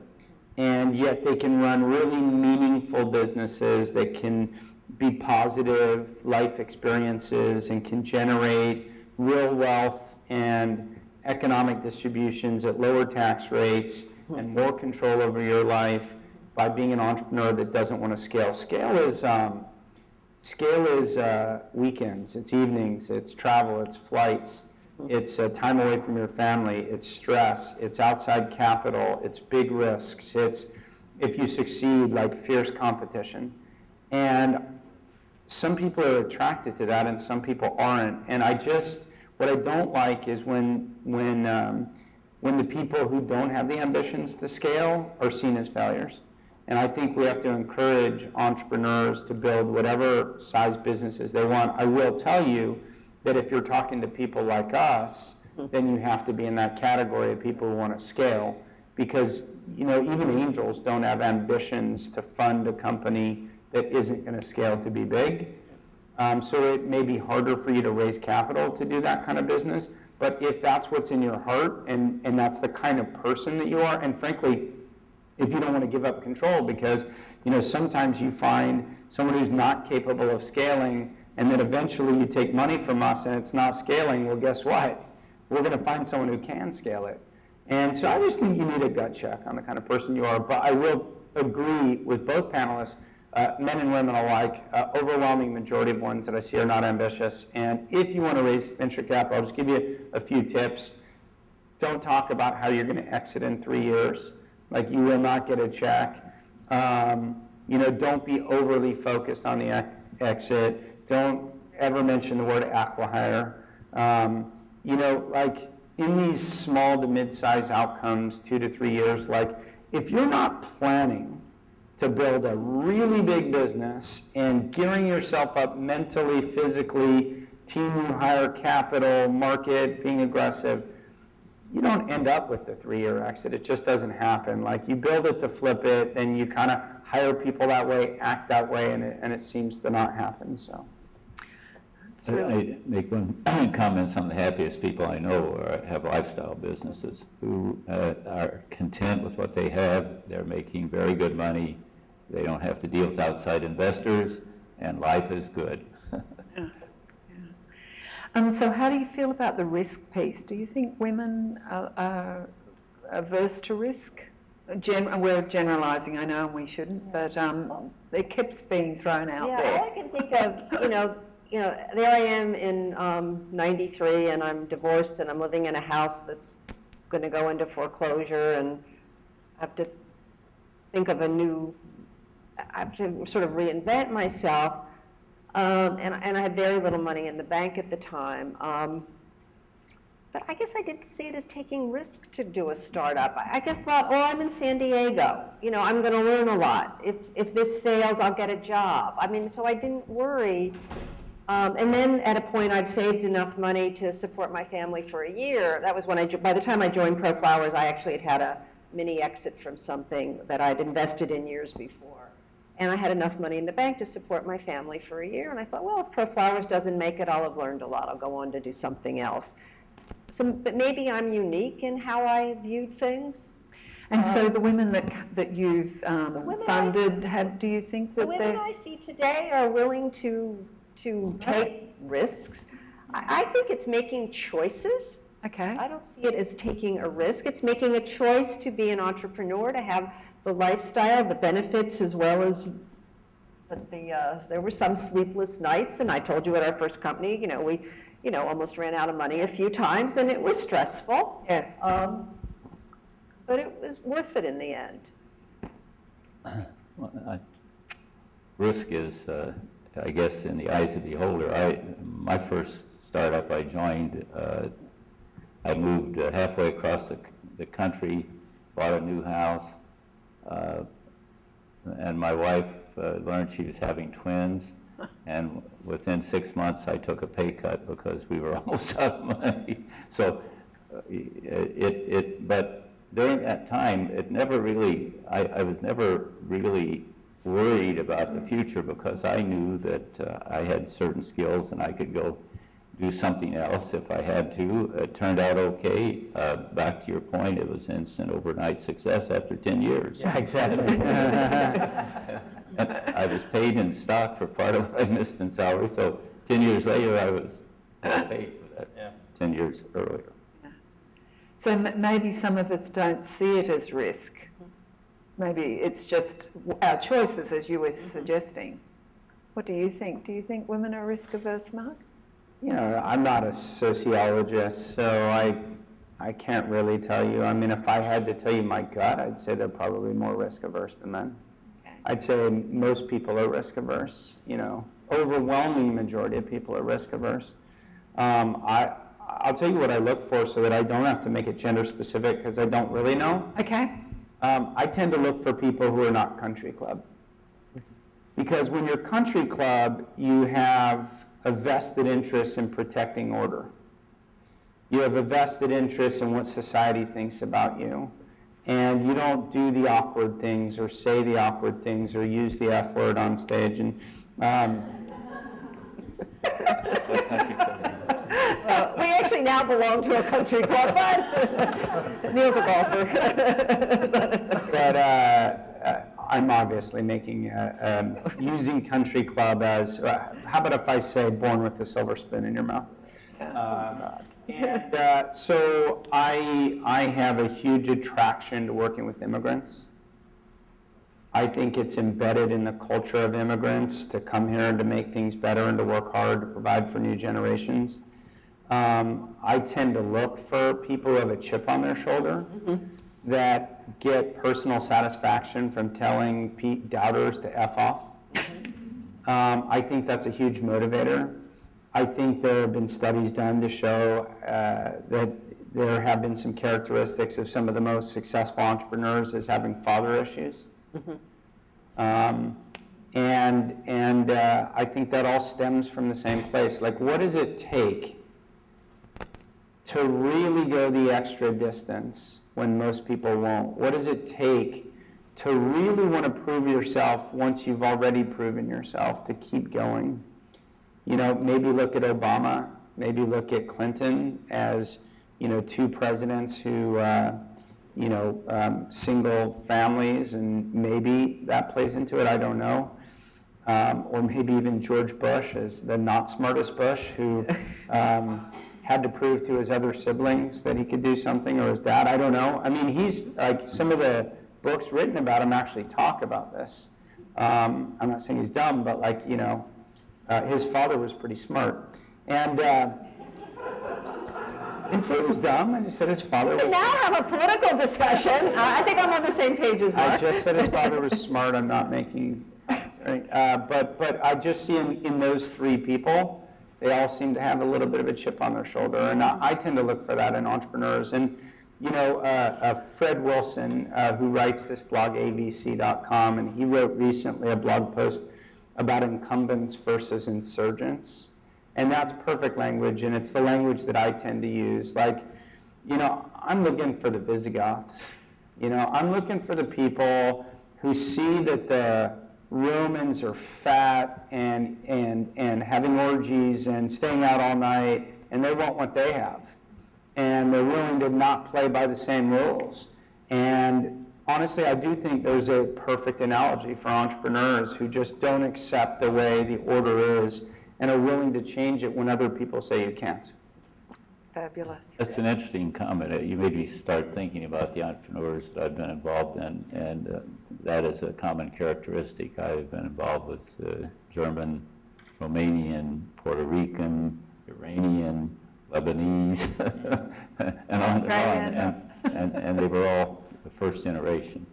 And yet they can run really meaningful businesses that can be positive life experiences and can generate real wealth and economic distributions at lower tax rates and more control over your life by being an entrepreneur that doesn't want to scale. Scale is weekends, it's evenings, it's travel, it's flights, it's time away from your family, it's stress, it's outside capital, it's big risks, it's, if you succeed, like fierce competition. And some people are attracted to that and some people aren't. And what I don't like is when the people who don't have the ambitions to scale are seen as failures. And I think we have to encourage entrepreneurs to build whatever size businesses they want. I will tell you that if you're talking to people like us, then you have to be in that category of people who want to scale, because even angels don't have ambitions to fund a company that isn't going to scale to be big. So it may be harder for you to raise capital to do that kind of business, but if that's what's in your heart and that's the kind of person that you are, and frankly, if you don't want to give up control, because sometimes you find someone who's not capable of scaling, and then eventually you take money from us and it's not scaling, well, guess what? We're going to find someone who can scale it. And so I just think you need a gut check on the kind of person you are, but I will agree with both panelists. Men and women alike, overwhelming majority of ones that I see are not ambitious. And if you want to raise venture capital, I'll just give you a few tips. Don't talk about how you're going to exit in 3 years. Like, you will not get a check. Don't be overly focused on the exit. Don't ever mention the word acqui-hire. Like in these small to mid-size outcomes, 2 to 3 years, like if you're not planning to build a really big business and gearing yourself up mentally, physically, team you hire, capital, market, being aggressive, you don't end up with the 3-year exit. It just doesn't happen. Like, you build it to flip it, and you kind of hire people that way, act that way, and it seems to not happen. So, I make one comment. Some of the happiest people I know have lifestyle businesses who are content with what they have. They're making very good money. They don't have to deal with outside investors, and life is good. So how do you feel about the risk piece? Do you think women are averse to risk? We're generalising, I know, and we shouldn't, but it keeps being thrown out there. Yeah, all I can think of, there I am in 93, and I'm divorced, and I'm living in a house that's going to go into foreclosure, and I have to think of I have to sort of reinvent myself. And I had very little money in the bank at the time. But I guess I didn't see it as taking risk to do a startup. I just thought, well, I'm in San Diego. I'm going to learn a lot. If this fails, I'll get a job. So I didn't worry. And then at a point, I'd saved enough money to support my family for a year. That was when by the time I joined ProFlowers, I actually had a mini exit from something that I'd invested in years before. And I had enough money in the bank to support my family for a year. And I thought, well, if ProFlowers doesn't make it, I'll have learned a lot. I'll go on to do something else. But maybe I'm unique in how I viewed things. And so the women that you've funded, do you think that the women I see today are willing to take risks? I think it's making choices. Okay. I don't see it as taking a risk. It's making a choice to be an entrepreneur, to have the lifestyle, the benefits, as well as there were some sleepless nights. And I told you at our first company, we almost ran out of money a few times, and it was stressful. Yes. But it was worth it in the end. Well, risk is, I guess, in the eyes of the beholder. My first startup I joined, I moved halfway across the country, bought a new house, and my wife learned she was having twins, and within 6 months I took a pay cut because we were almost out of money. So but during that time, it never really, I was never really worried about the future because I knew that I had certain skills and I could go do something else if I had to. It turned out okay. Back to your point, it was instant overnight success after 10 years. Yeah, exactly. I was paid in stock for part of what I missed in salary, so 10 years later I was paid for that 10 years earlier. So maybe some of us don't see it as risk. Maybe it's just our choices, as you were suggesting. What do you think? Do you think women are risk averse, Mark? You know, I'm not a sociologist, so I can't really tell you. I mean, if I had to tell you my gut, I'd say they're probably more risk averse than men. Okay. I'd say most people are risk averse. You know, overwhelming majority of people are risk averse. I'll tell you what I look for so that I don't have to make it gender specific because I don't really know. Okay. I tend to look for people who are not country club. Because when you're country club, you have a vested interest in protecting order. You have a vested interest in what society thinks about you. And you don't do the awkward things or say the awkward things or use the F word on stage. And We actually now belong to a country club, but Neil's a golfer. but I'm obviously making using country club as how about if I say born with a silver spoon in your mouth? So I have a huge attraction to working with immigrants. I think it's embedded in the culture of immigrants to come here and to make things better and to work hard to provide for new generations. I tend to look for people who have a chip on their shoulder that get personal satisfaction from telling doubters to F off. I think that's a huge motivator. I think there have been studies done to show that there have been some characteristics of some of the most successful entrepreneurs as having father issues. I think that all stems from the same place. Like, what does it take to really go the extra distance when most people won't? What does it take to really want to prove yourself once you've already proven yourself, to keep going? You know, maybe look at Obama, maybe look at Clinton as, you know, two presidents who, single families, and maybe that plays into it, I don't know. Or maybe even George Bush as the not smartest Bush who had to prove to his other siblings that he could do something, or his dad, I don't know. I mean, he's like, some of the books written about him actually talk about this. I'm not saying he's dumb, but like, you know, his father was pretty smart. And I didn't say he was dumb, I just said his father was... We now have a political discussion. I think I'm on the same page as Mark. I just said his father was smart. I'm not making... But I just see in those three people, they all seem to have a little bit of a chip on their shoulder. And I tend to look for that in entrepreneurs. And, you know, Fred Wilson, who writes this blog, avc.com, and he wrote recently a blog post about incumbents versus insurgents. And that's perfect language, and it's the language that I tend to use. Like, you know, I'm looking for the Visigoths. You know, I'm looking for the people who see that the Romans are fat and having orgies and staying out all night, and they want what they have. And they're willing to not play by the same rules. And honestly, I do think there's a perfect analogy for entrepreneurs who just don't accept the way the order is and are willing to change it when other people say you can't. Fabulous. That's an interesting comment. You made me start thinking about the entrepreneurs that I've been involved in, and that is a common characteristic. I've been involved with German, Romanian, Puerto Rican, Iranian, Lebanese, and on and on, and they were all the first generation.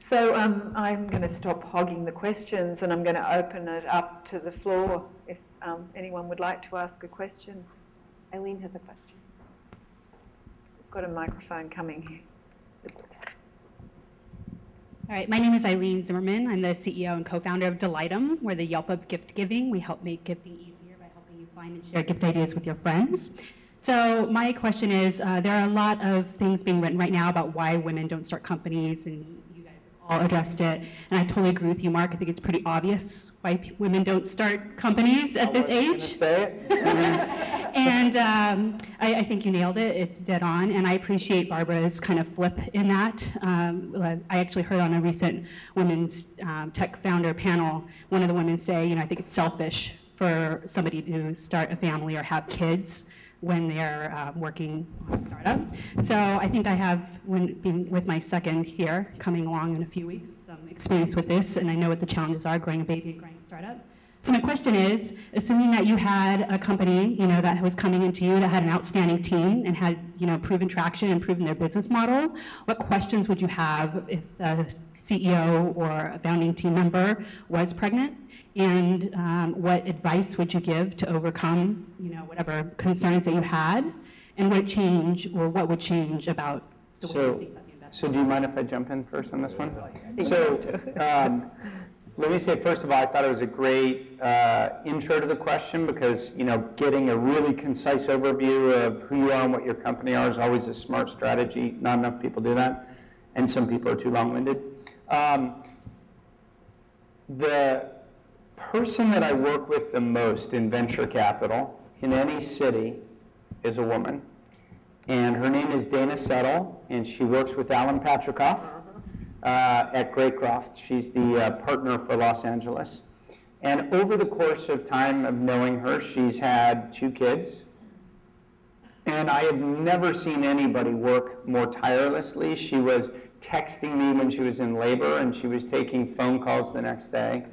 So I'm going to stop hogging the questions, and I'm going to open it up to the floor if anyone would like to ask a question. Eileen has a question. We've got a microphone coming. All right, my name is Eileen Zimmerman. I'm the CEO and co-founder of Delightem. We're the Yelp of gift giving. We help make gifting easier by helping you find and share gift ideas with your friends. So my question is, there are a lot of things being written right now about why women don't start companies, and you guys have all addressed it. And I totally agree with you, Mark. I think it's pretty obvious why women don't start companies at this age. Say it. And I think you nailed it. It's dead on. And I appreciate Barbara's kind of flip in that. I actually heard on a recent women's tech founder panel, one of the women say, I think it's selfish for somebody to start a family or have kids when they're working on a startup. So I think I have, being with my second here, coming along in a few weeks, some experience with this, and I know what the challenges are growing a baby, growing a startup. So my question is, assuming that you had a company, that was coming into you that had an outstanding team and had, proven traction and proven their business model, what questions would you have if the CEO or a founding team member was pregnant? And what advice would you give to overcome, whatever concerns that you had? And would it change, or what would change about the way you think about the investment? So do you mind if I jump in first on this one? So let me say, first of all, I thought it was a great intro to the question because, getting a really concise overview of who you are and what your company are is always a smart strategy. Not enough people do that, and some people are too long-winded. The person that I work with the most in venture capital in any city is a woman, and her name is Dana Settle, and she works with Alan Patrikoff at Greycroft. She's the partner for Los Angeles. And over the course of time of knowing her, she's had 2 kids. And I have never seen anybody work more tirelessly. She was texting me when she was in labor, and she was taking phone calls the next day.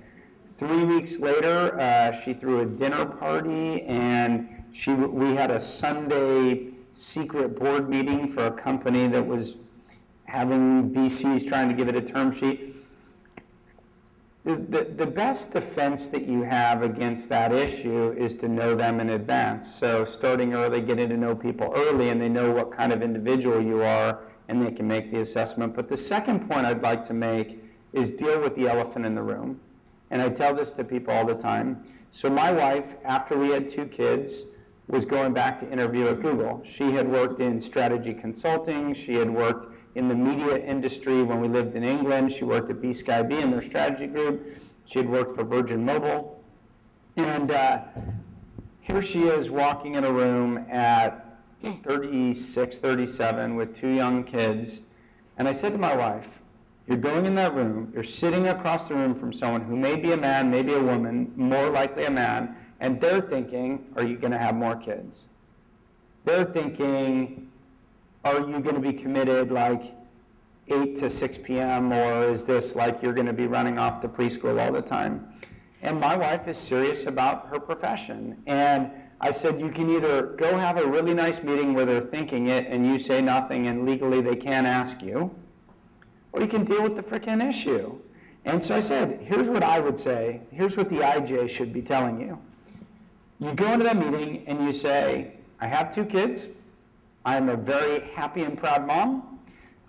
3 weeks later, she threw a dinner party, and we had a Sunday secret board meeting for a company that was having VCs trying to give it a term sheet. The best defense that you have against that issue is to know them in advance. So starting early, getting to know people early, and they know what kind of individual you are, and they can make the assessment. But the second point I'd like to make is deal with the elephant in the room. And I tell this to people all the time. So my wife, after we had 2 kids, was going back to interview at Google. She had worked in strategy consulting. She had worked in the media industry when we lived in England. She worked at BSkyB in their strategy group. She had worked for Virgin Mobile. And here she is walking in a room at 36, 37 with 2 young kids. And I said to my wife, you're going in that room, you're sitting across the room from someone who may be a man, maybe a woman, more likely a man, and they're thinking, are you going to have more kids? They're thinking, are you going to be committed like 8 to 6 p.m. or is this like you're going to be running off to preschool all the time? And my wife is serious about her profession. And I said, you can either go have a really nice meeting where they're thinking it and you say nothing and legally they can't ask you, or you can deal with the frickin' issue. And so I said, here's what I would say. Here's what the IJ should be telling you. You go into that meeting and you say, I have 2 kids. I'm a very happy and proud mom.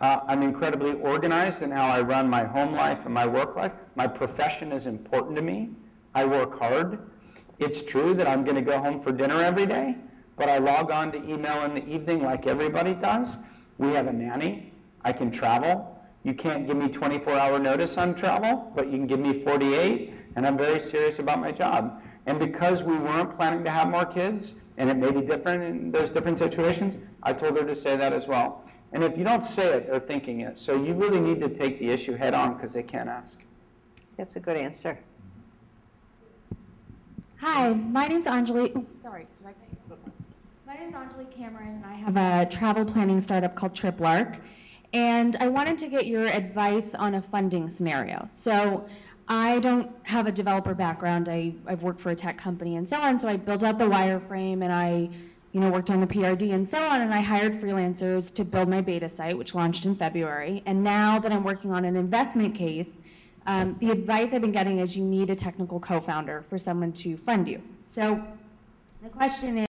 I'm incredibly organized in how I run my home life and my work life. My profession is important to me. I work hard. It's true that I'm going to go home for dinner every day, but I log on to email in the evening like everybody does. We have a nanny. I can travel. You can't give me 24-hour notice on travel, but you can give me 48, and I'm very serious about my job. And because we weren't planning to have more kids, and it may be different in those different situations, I told her to say that as well. And if you don't say it, they're thinking it. So you really need to take the issue head on because they can't ask. That's a good answer. Hi, my name's Anjali. My name's Anjali Cameron, and I have a travel planning startup called TripLark. And I wanted to get your advice on a funding scenario. So I don't have a developer background. I've worked for a tech company and so on, so I built out the wireframe and I worked on the PRD and so on, and I hired freelancers to build my beta site, which launched in February. And now that I'm working on an investment case, the advice I've been getting is you need a technical co-founder for someone to fund you. So the question